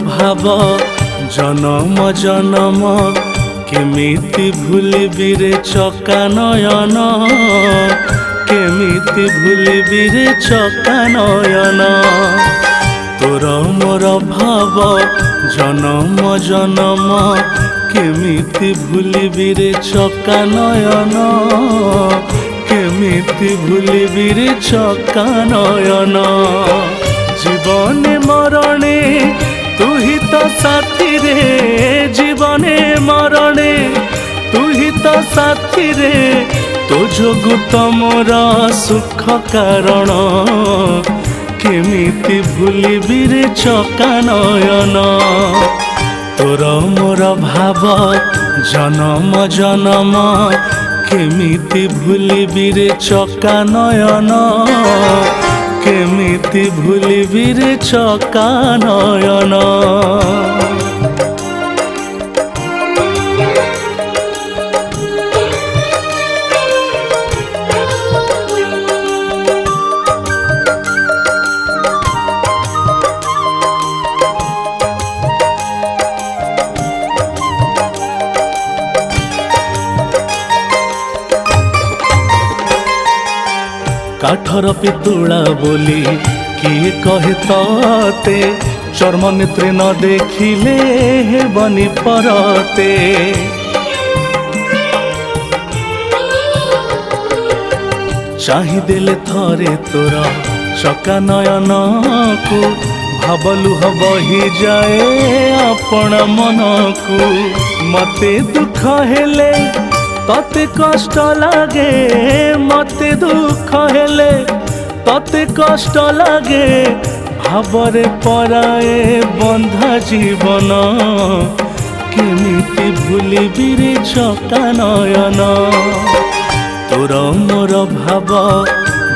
भाव जनम जनम केमिति भूलिबि रे चका नयन केमिति भूलिबि रे चका नयन तोर मोर भाव जनम जनम केमिति भूलिबि रे चका नयन केमिति भूलिबि रे चका नयन जीवने मरणे तू ही तो साथी रे जीवने मरणे तू ही तो साथी रे तो जोगु तमोर सुख कारण केमिति भूलिबि रे चका नयन तोर मोर भाव जनम जनम केमिति भूलिबि रे चका नयन केमिति भूलिबि रे चका नयन काठर पितुला बोली किए कहे तते चर्म नेत्रे न देखिले हेबनी परते चाही देले थरे तोरा चका नयन को भावलुह बही जाए आपण मन को मते दुख हेले तते कष्ट लागे मते दुख हेले तते कष्ट लागे भावरे पराए बंधा जीवन केमिति भूलिबि रे चका नयन तोर मोर भाव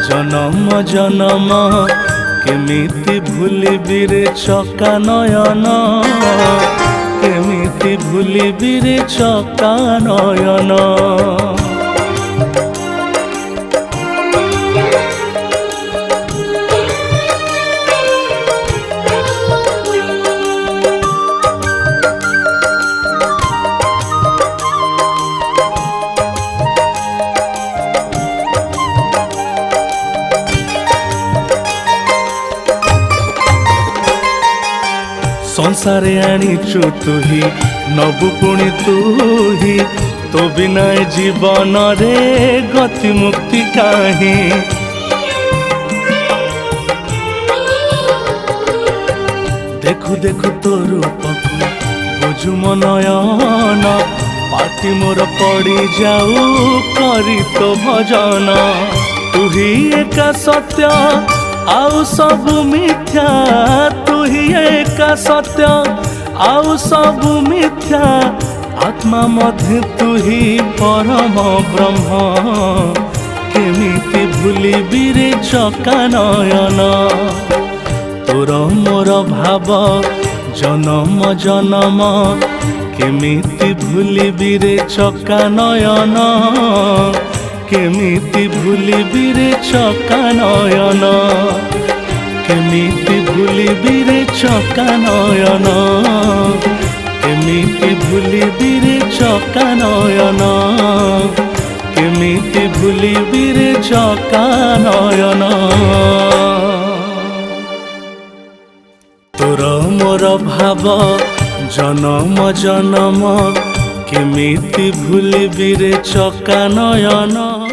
जनम जनम केमिति भूलिबि रे चका नयन केमिति भूलिबि रे चका नयन संसारे आनीचु तू ही नबु पुणी तू ही तो बिना जीवन रे गति मुक्ति काहे देखु देखु तो रूपकु बुझु मनयन पाटी मोर पड़ी जाऊ करी तो भजन तू ही एका सत्य आउ सब मिथ्या तू ही एका सत्य आउ सब मिथ्या आत्मा मध्य तू ही परम ब्रह्म केमिति भूलिबि रे चका नयन तोर मोर भाव जनम जनम केमिति भूलिबि रे चका नयन केमिति भूलिबि रे चका नयन केमिति भूलिबि रे चका नयन केमिति भूलिबि रे चका नयन केमिति भूलिबि रे चका नयन तोर मोर भाव जनम जनम केमिति भूलिबि रे चका नयन।